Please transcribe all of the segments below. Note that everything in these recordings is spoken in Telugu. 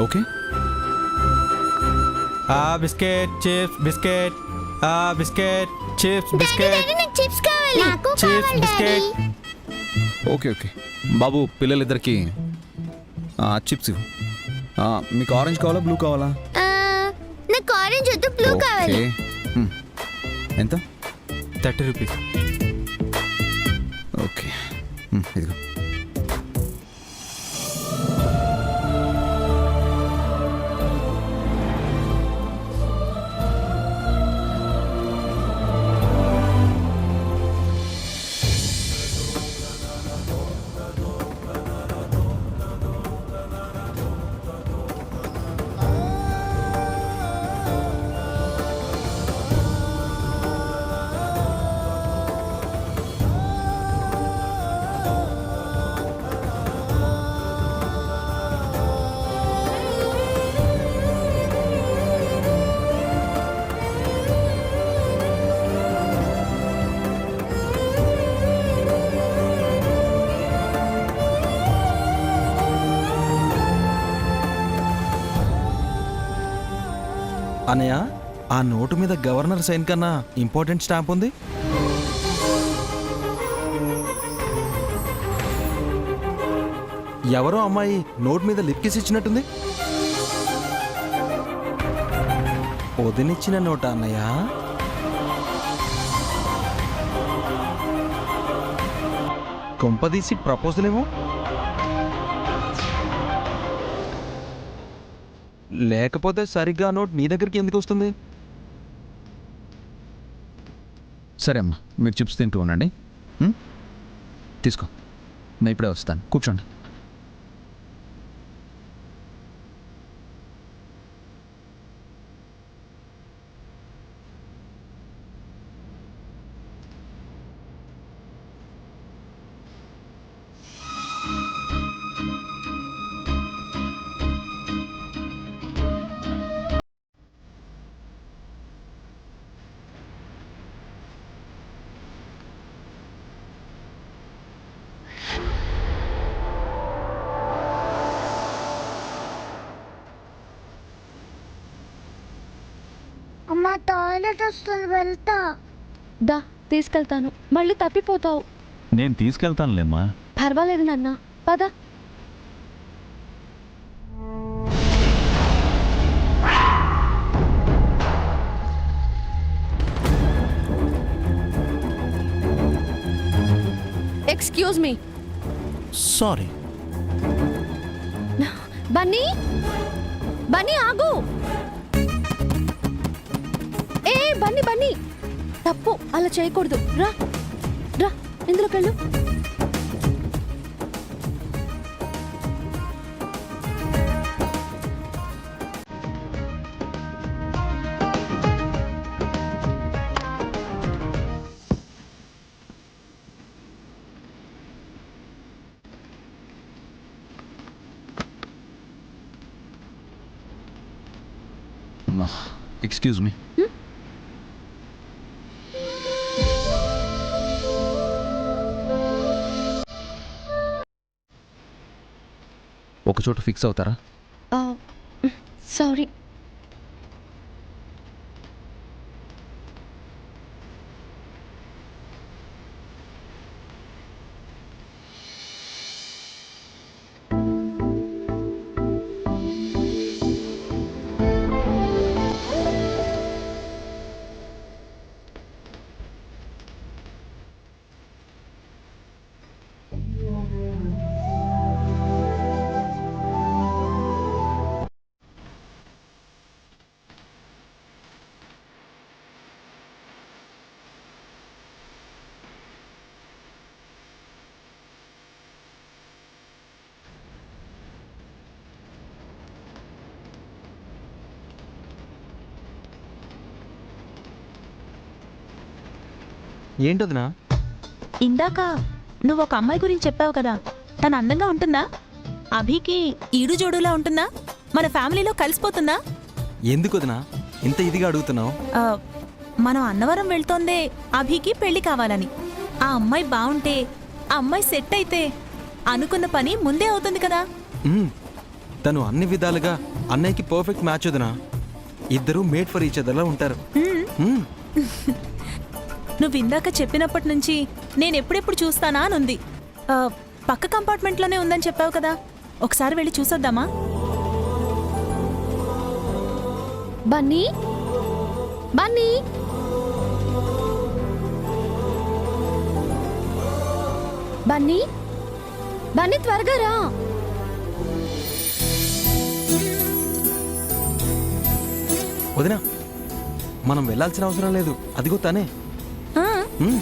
Okay. Biscuit chips biscuit biscuit chips biscuit chips కావాలి. నాకు చిప్స్ కావాలి బిస్కెట్. డాడీ. ఓకే ఓకే బాబు, పిల్లలిద్దరికి చిప్స్ ఇవ్వు. మీకు ఆరెంజ్ కావాలా బ్లూ కావాలా? నాకు ఆరెంజ్ వద్దు, బ్లూ కావాలి. ఎంత? 30 రూపీస్. ఓకే ఇదిగో. అన్నయ్య, ఆ నోటు మీద గవర్నర్ సైన్ కన్నా ఇంపార్టెంట్ స్టాంప్ ఉంది. ఎవరో అమ్మాయి నోట్ మీద లిప్ కిస్ ఇచ్చినట్టుంది. వదినిచ్చిన నోట అన్నయ్య. కొంపదీసి ప్రపోజల్ ఏమో, లేకపోతే సరిగ్గా నోట్ నీ దగ్గరికి ఎందుకు వస్తుంది? సరే అమ్మా, మీరు చిప్స్ తింటూ ఉండండి. తీసుకో, నేను ఇప్పుడే వస్తాను. కూర్చోండి. అమ్మా, టాయిలెట్ వస్తుంది, వెళ్తా. దా తీసుకెళ్తాను, మళ్ళీ తప్పిపోతావు. నేను తీసుకెళ్తానులేమ్మా. పర్వాలేదు నాన్న, పద. Excuse me. Sorry. Bunny, Bunny ఆగు. ఏ బన్నీ, బన్నీ తప్పు, అలా చేయకూడదు. రా రా, ఇందులోకి వెళ్ళు. Excuse me. ఒక చోట ఫిక్స్ అవుతారా? సారీ. ఏంటదినా? ఇందాక నువ్వు ఒక అమ్మాయి గురించి చెప్పావు కదా, తను అందంగా ఉంటుందా? అభికి ఈడు జోడులా ఉంటుందా? మన ఫ్యామిలీలో కలిసిపోతుందా? ఎందుకు వదినా ఇంత ఇదిగా అడుగుతున్నావు? మనం అన్నవరం వెళ్తోందే అభికి పెళ్లి కావాలని. ఆ అమ్మాయి బాగుంటే, ఆ అమ్మాయి సెట్ అయితే అనుకున్న పని ముందే అవుతుంది కదా. తను అన్ని విధాలుగా అన్నయ్యకి పర్ఫెక్ట్ మ్యాచ్ వదినా. ఇద్దరు మేడ్ ఫర్ ఈచ్ అదర్లా ఉంటారు. మ్మ్. నువ్వు ఇందాక చెప్పినప్పటి నుంచి నేను ఎప్పుడెప్పుడు చూస్తానా అని ఉంది. పక్క కంపార్ట్మెంట్లోనే ఉందని చెప్పావు కదా, ఒకసారి వెళ్ళి చూసొద్దామా? బన్నీ బన్నీ బన్నీ బన్నీ త్వరగా రా. వదినా మనం వెళ్ళాల్సిన అవసరం లేదు, అదిగో తనే. ఆ, మ్మ్.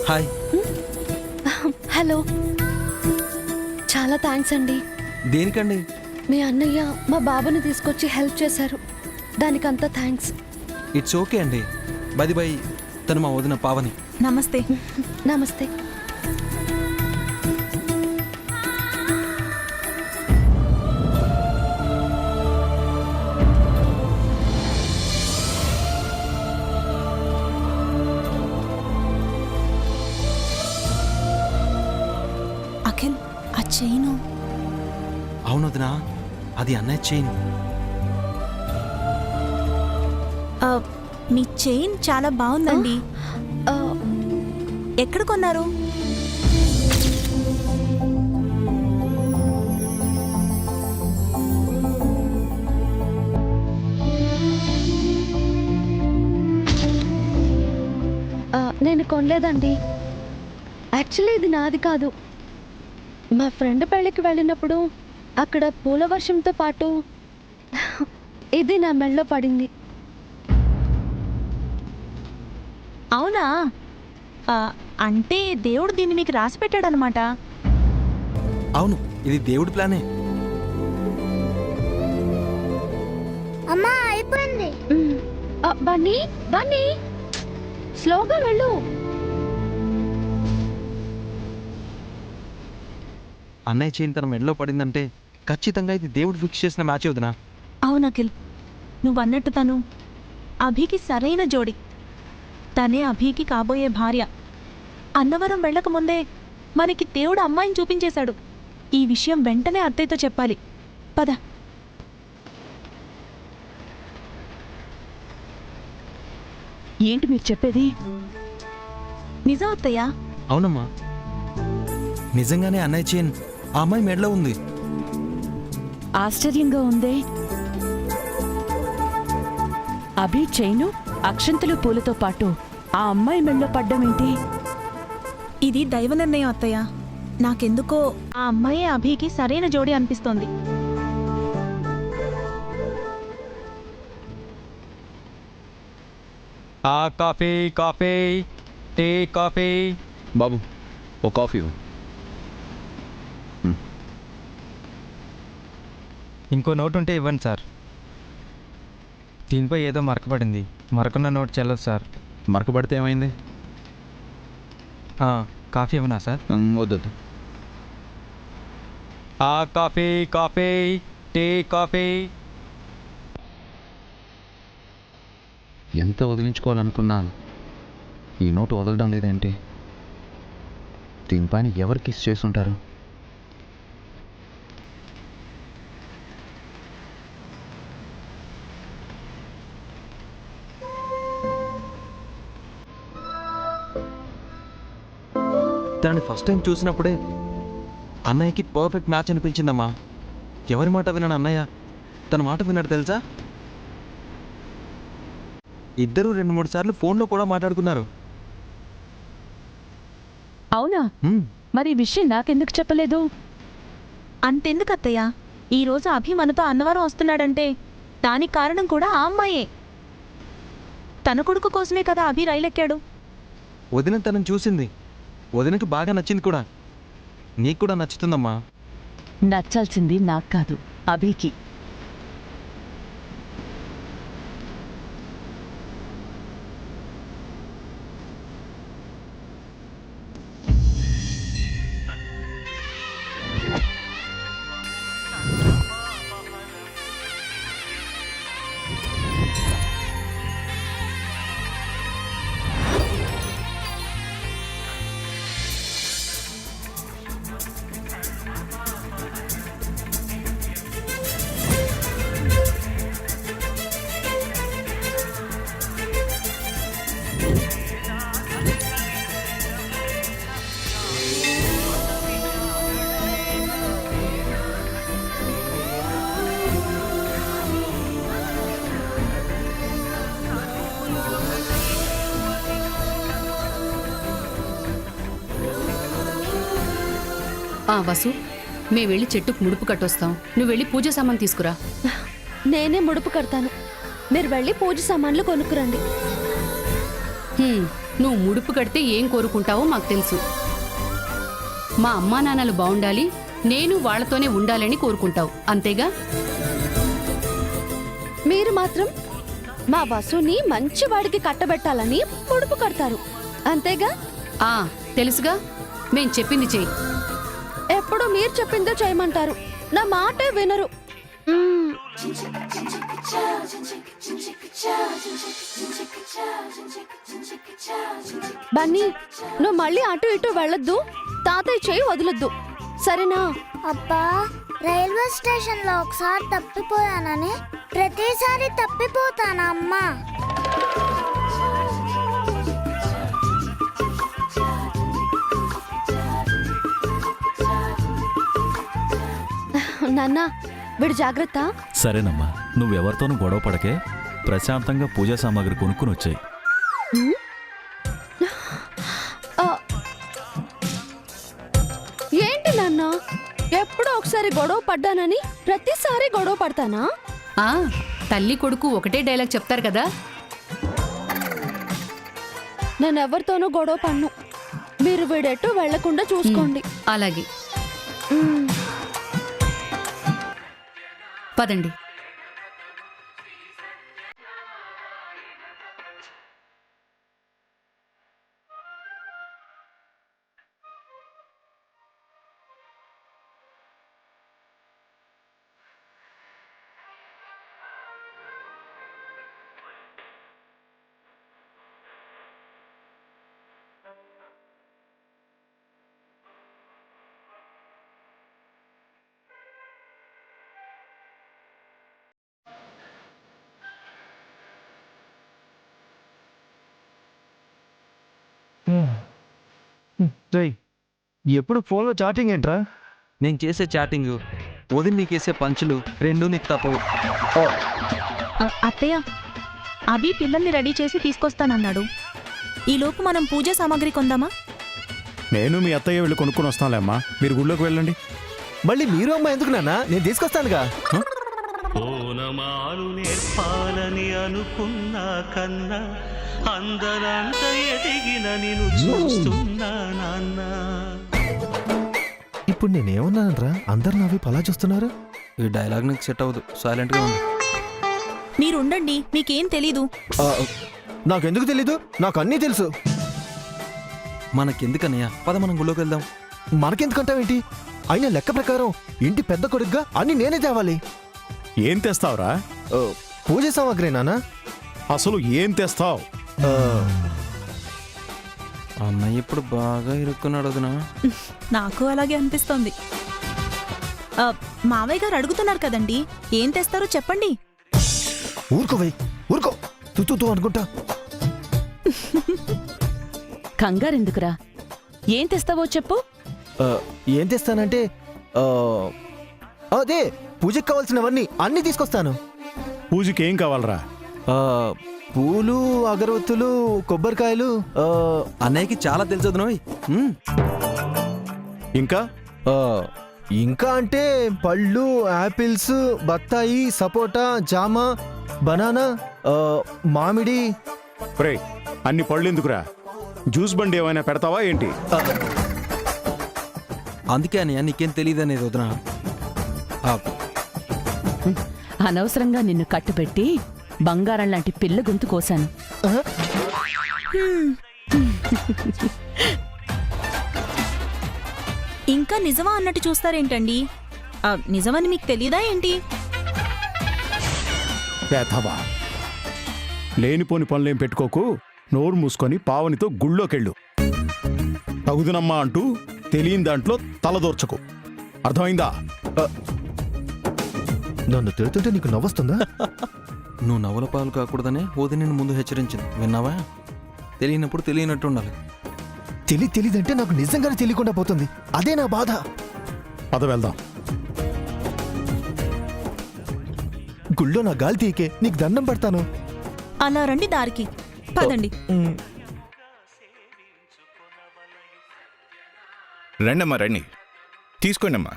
హాయ్. హలో, చాలా థ్యాంక్స్ అండి. దేనికండి? మీ అన్నయ్య మా బాబుని తీసుకొచ్చి హెల్ప్ చేశారు, దానికంతా థ్యాంక్స్. ఇట్స్ ఓకే అండి. బై తను మా వదిన పావని. నమస్తే. నమస్తే. అఖిల్, ఆ చైను. అవును వదినా, అది అన్నయ్య చైన్. ఆ, మీ చైన్ చాలా బాగుందండి. ఆ, ఎక్కడ కొన్నారు? నేను కొనలేదండి. యాక్చువల్లీ ఇది నాది కాదు. మా ఫ్రెండ్ పెళ్ళికి వెళ్ళినప్పుడు అక్కడ పూల వర్షంతో పాటు ఇది నా మెళ్ళలో పడింది. అవునా? అంటే దేవుడు దీన్ని మీకు రాసి పెట్టాడనమాట. అవును, ఇది దేవుడి ప్లానే. అమ్మా అయిపోయింది. బన్నీ బన్నీ స్లోగా వెళ్ళు. అన్నయ్య చైన్ తన మెడలో పడిందంటే ఖచ్చితంగా ఇది దేవుడు ఫిక్స్ చేసిన మ్యాచ్ వదినా. అవును అఖిల్, నువ్వు అన్నట్టు తను అభికి సరైన జోడి. తనే అభికి కాబోయే భార్య. అన్నవరం వెళ్ళకముందే మనకి దేవుడు అమ్మాయిని చూపించేశాడు. ఈ విషయం వెంటనే అత్తయ్యతో చెప్పాలి. పద. ఏంటి మీరు చెప్పేది? నిజం అత్తయ్య. అవునమ్మా, నిజంగానే అన్నయ్య చైన్ ఆ అమ్మాయి మెడలో ఉంది. ఆశ్చర్యంగా ఉందే. అభి చైను అక్షంతలు పూలతో పాటు ఆ అమ్మాయి మెడలో పడ్డం ఏంటి? ఇది దైవ నిర్ణయం అత్తయ్య. నాకెందుకో ఆ అమ్మాయే అభికి సరైన జోడి అనిపిస్తోంది. Coffee coffee tea coffee. బాబు, ఓ కాఫీ ఇవ్వు. ఇంకో నోట్ ఉంటే ఇవ్వండి సార్. దీనిపై ఏదో మరకపడింది. మరకున్న నోట్ చెల్లదు సార్. మరకబడితే ఏమైంది? కాఫీ ఇవ్వనా సార్? వద్దొద్దు. Coffee coffee tea coffee. ఎంత వదిలించుకోవాలనుకున్నాను, ఈ నోటు వదలడం లేదేంటి? దీనిపైన ఎవరు కిస్ చేసుంటారు? తనని ఫస్ట్ టైం చూసినప్పుడే అన్నయ్యకి పర్ఫెక్ట్ మ్యాచ్ అనిపించిందమ్మా. ఎవరి మాట విన్నాడు అన్నయ్య? తన మాట విన్నాడు తెలుసా? ఇద్దరు 2-3 సార్లు ఫోన్లో కూడా మాట్లాడుకున్నారు. అవునా? హ్మ్. మరి ఈ విషయం నాకెందుకు చెప్పలేదు? అంతెందుకు అత్తయ్య, ఈరోజు అభి మనతో అన్నవరం వస్తున్నాడంటే దానికి కారణం కూడా ఆ అమ్మాయే. తన కొడుకు కోసమే కదా అభి రైలెక్కాడు. వదిన తనని చూసింది, వదినకి బాగా నచ్చింది కూడా. నీకు కూడా నచ్చుతుందమ్మా. నచ్చాల్సింది నాకు కాదు, అభికి. వసు మేము వెళ్ళి చెట్టుకు ముడుపు కట్టొస్తాం, నువ్వు వెళ్ళి పూజ సామాన్ తీసుకురా. నేనే ముడుపు కడతాను, మీరు వెళ్ళి పూజ సామాన్లు కొనుక్కురండి. నువ్వు ముడుపు కడితే ఏం కోరుకుంటావో మాకు తెలుసు. మా అమ్మా నాన్నలు బాగుండాలి, నేను వాళ్లతోనే ఉండాలని కోరుకుంటావు, అంతేగా? మీరు మాత్రం మా వసుని మంచి వాడికి కట్టబెట్టాలని ముడుపు కడతారు, అంతేగా? తెలుసుగా, మేం చెప్పింది చెయ్యి. ఎప్పుడు మీరు చెప్పిందో చేయమంటారు, నా మాటే వినరు. బన్నీ, నువ్వు మళ్ళీ అటు ఇటు వెళ్ళొద్దు, తాతయ్య చేయి వదలొద్దు, సరేనా? అబ్బా, రైల్వే స్టేషన్ లో ఒకసారి తప్పిపోయానని ప్రతిసారి తప్పిపోతానా అమ్మా? నాన్న, వీడు జాగ్రత్త. సరేనమ్మా, నువ్వెవరితోనూ గొడవ పడకే, ప్రశాంతంగా పూజా సామాగ్రి కొనుక్కుని వచ్చాయి. ఏంటి నాన్న, ఎప్పుడో ఒకసారి గొడవ పడ్డానని ప్రతిసారి గొడవ పడతానా? తల్లి కొడుకు ఒకటే డైలాగ్ చెప్తారు కదా. నేను ఎవరితోనూ గొడవ పడ్ను, మీరు వీడెట్టు వెళ్లకుండా చూసుకోండి. అలాగే, పదండి. ఎప్పుడు ఫోన్లో చాటింగ్ ఏంట్రా? నేను చేసే చాటింగ్, వదిలి నీకేసే పంచులు రెండూ నీకు తప్పవు. అత్తయ్య, అభి పిల్లల్ని రెడీ చేసి తీసుకొస్తానన్నాడు. ఈలోపు మనం పూజ సామాగ్రి కొందామా? నేను మీ అత్తయ్య వెళ్ళి కొనుక్కొని వస్తానులే అమ్మా, మీరు గుళ్ళోకి వెళ్ళండి. మళ్ళీ మీరు అమ్మ ఎందుకు నాన్న, నేను తీసుకొస్తానుగా. ఓనమాలు నేర్పాలని అనుకున్నా కన్నా అందరంత ఎదిగిన నిన్ను చూస్తున్నా నాన్న. ఇప్పుడు నేనేమన్నానరా, అందరు నవ్వి పలా చూస్తున్నారు. ఈ డైలాగ్ నాకు సెట్ అవ్వదు, సైలెంట్గా ఉంది. మీరుండండి, మీకేం తెలీదు. నాకెందుకు తెలీదు, నాకు అన్నీ తెలుసు. మనకెందుకన్నయ్యా, పద మనం గుళ్ళోకి వెళ్దాం. మనకెందుకంటావేంటి? అయినా లెక్క ప్రకారం ఇంటి పెద్ద కొడుకుగా అన్ని నేనే తేవాలి. ఏం తెస్తావురా? పూజ సామాగ్రి నాన్న. అసలు ఏం తెస్తావు? అన్నయ్య ఇప్పుడు బాగా ఇరుక్కున్నాడు వదినా. నాకు అలాగే అనిపిస్తోంది. మావయ్య గారు అడుగుతున్నారు కదండి, ఏం తెస్తారో చెప్పండి. ఊరుకోవై, ఊరుకో, తూ అనుకుంటా. కంగారెందుకురా, ఏం తెస్తావో చెప్పు. ఏం తెస్తానంటే అదే పూజకి కావాల్సినవన్నీ అన్నీ తీసుకొస్తాను. పూజకి ఏం కావాలరా? పూలు, అగరవత్తులు, కొబ్బరికాయలు. అన్నయ్యకి చాలా తెలుసు వదినోయ్. ఇంకా ఇంకా అంటే పళ్ళు, యాపిల్స్, బత్తాయి, సపోటా, జామ, బనానా, మామిడి. రే, అన్ని పళ్ళు ఎందుకురా? జ్యూస్ బండి ఏమైనా పెడతావా ఏంటి? అందుకే అన్నయ్య నీకేం తెలియదు అనేది వదినా. అనవసరంగా నిన్ను కట్టుబెట్టి బంగారం లాంటి పిల్ల గొంతు కోసాను. ఇంకా నిజమా అన్నట్టు చూస్తారేంటండి? నిజమని మీకు తెలీదా ఏంటి? పేదవా, లేనిపోని పనులేం పెట్టుకోకు, నోరు మూసుకొని పావనితో గుళ్ళోకెళ్ళు. తగుదునమ్మా అంటూ తెలియని దాంట్లో తలదోర్చకు, అర్థమైందా? నన్ను తిడుతుంటే నీకు నవ్వొస్తుందా? నువ్వు నవ్వుల పాలు కాకూడదనే ఓది నిన్ను ముందు హెచ్చరించింది, విన్నావా? తెలియనప్పుడు తెలియనట్టు ఉండాలి. తెలీదంటే నాకు నిజంగానే తెలియకుండా పోతుంది, అదే నా బాధ. పద వెళ్దాం. గుళ్ళో నా గాలి తీకే నీకు దండం పెడతాను. అలా రండి, దారికి పదండి. రండమ్మా రండి, తీసుకోండి అమ్మా,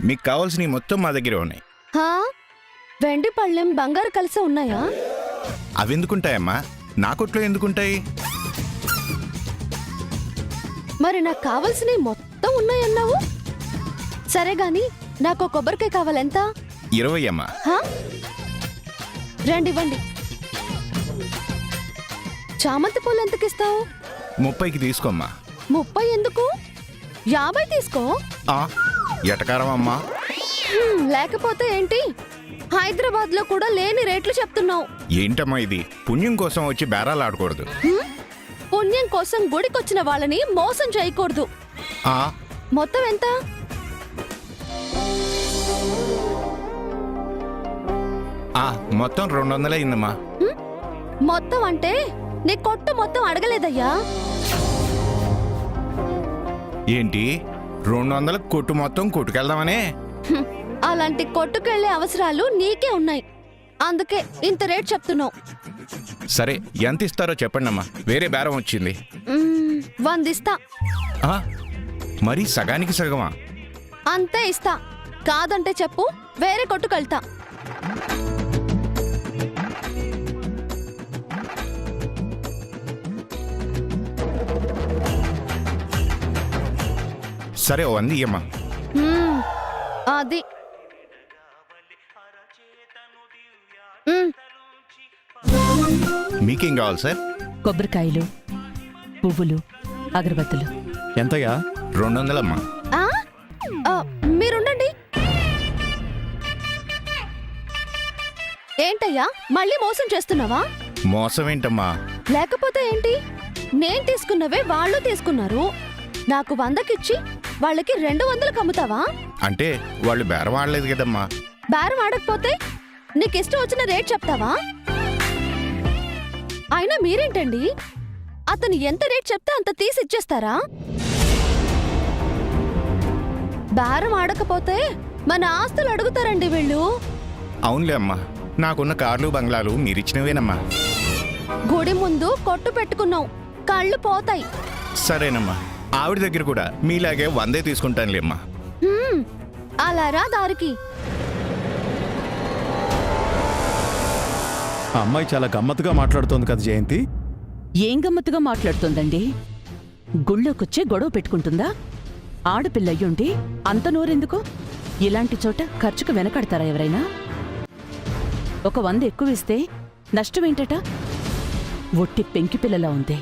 మీకు కావాల్సినవి మొత్తం మా దగ్గర ఉన్నాయి. హా? వెండి పళ్ళెం బంగారు కలిసి ఉన్నాయా? అవి ఎందుకుంటాయమ్మా, నా కొట్లో ఎందుకుంటాయి? మరి నాకు కావాల్సినవి మొత్తం ఉన్నాయన్నావు. సరే గాని నాకు కొబ్బరికాయ కావాలెంత? 20 అమ్మా. హా? రండి ఇవ్వండి. చామంతి పూలు ఎంతకిస్తావు? 30కి తీసుకోమ్మా. 30 ఎందుకు? 50 తీసుకో. ఎటకారం అమ్మా. లేకపోతే ఏంటి, హైదరాబాద్ లో కూడా లేని రేట్లు చెప్తున్నావు. ఏంటమ్మా ఇది, పుణ్యం కోసం వచ్చి బేరాలు ఆడకూడదు. పుణ్యం కోసం గుడికొచ్చిన వాళ్ళని మోసం చేయకూడదు. మొత్తం ఎంత? మొత్తం 200 అయిందమ్మా. మొత్తం అంటే నీ కొట్టు మొత్తం అడగలేదయ్యా. ఏంటి 200 కొట్టు మొత్తం కొట్టుకెళ్దామనే? అలాంటి కొట్టుకెళ్లే అవసరాలు నీకే ఉన్నాయి, అందుకే ఇంత రేట్ చెప్తున్నావు. సరే ఎంత ఇస్తారో చెప్పండి అమ్మా, వేరే బేరం వచ్చింది. 100 ఇస్తా. మరి సగానికి సగమా? అంతే ఇస్తా, కాదంటే చెప్పు, వేరే కొట్టుకెళ్తా. సరే 100 ఇయ్యమ్మా. అది మీకేం కావాలి సార్? కొబ్బరికాయలు, పువ్వులు, అగరబత్తులు. ఎంతయ్యా? 200 అమ్మా. మీరుండండి. ఏంటయ్యా మళ్ళీ మోసం చేస్తున్నావా? మోసం ఏంటమ్మా? లేకపోతే ఏంటి, నేను తీసుకున్నవే వాళ్ళు తీసుకున్నారు, నాకు 100కిచ్చి వాళ్ళకి 200కి అమ్ముతావా? అంటే వాళ్ళు బేరం ఆడలేదు కదమ్మా. బేరం ఆడకపోతే నీకిష్టం వచ్చిన రేట్ చెప్తావా? అయినా మీరేంటండి, అతను ఎంత రేట్ చెప్తే అంత తీసి ఇచ్చేస్తారా? బేరం ఆడకపోతే మన ఆస్తులు అడుగుతారండి వీళ్ళు. అవునులే అమ్మా, నాకున్న కార్లు బంగ్లాలు మీరిచ్చినవేనమ్మా. గుడి ముందు కొట్టు పెట్టుకున్నావు, కళ్ళు పోతాయి. సరేనమ్మా, ఆవిడ దగ్గర కూడా మీలాగే 100 తీసుకుంటానులే అమ్మా. అలా రా దారికి. ఆ అమ్మాయి చాలా గమ్మత్తుగా మాట్లాడుతోంది కదా జయంతి. ఏం గమ్మత్తుగా మాట్లాడుతోందండి? గుళ్ళోకొచ్చే గొడవ పెట్టుకుంటుందా? ఆడపిల్ల అయ్యుండి అంత నోరెందుకు? ఇలాంటి చోట ఖర్చుకు వెనకడతారా ఎవరైనా? ఒక 100 ఎక్కువిస్తే నష్టమేంటట? ఒట్టి పెంకిపిల్లలా ఉంది.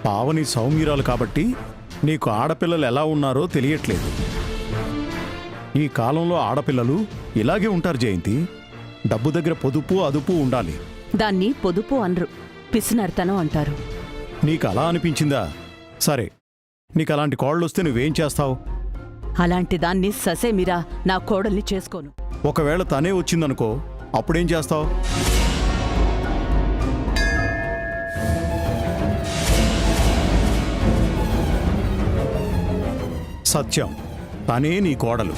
పావని సౌమ్యురాలు కాబట్టి నీకు ఆడపిల్లలు ఎలా ఉన్నారో తెలియట్లేదు. ఈ కాలంలో ఆడపిల్లలు ఇలాగే ఉంటారు జయంతి. డబ్బు దగ్గర పొదుపు అదుపు ఉండాలి. దాన్ని పొదుపు అనరు, పిసినర్తనం అంటారు. నీకు అలా అనిపించిందా? సరే, నీకు అలాంటి కోళ్ళొస్తే నువ్వేం చేస్తావు? అలాంటి దాన్ని ససేమిరా నా కోడల్ని చేసుకోను. ఒకవేళ తనే వచ్చిందనుకో, అప్పుడేం చేస్తావు? సత్యం, తనే నీ కోడలు.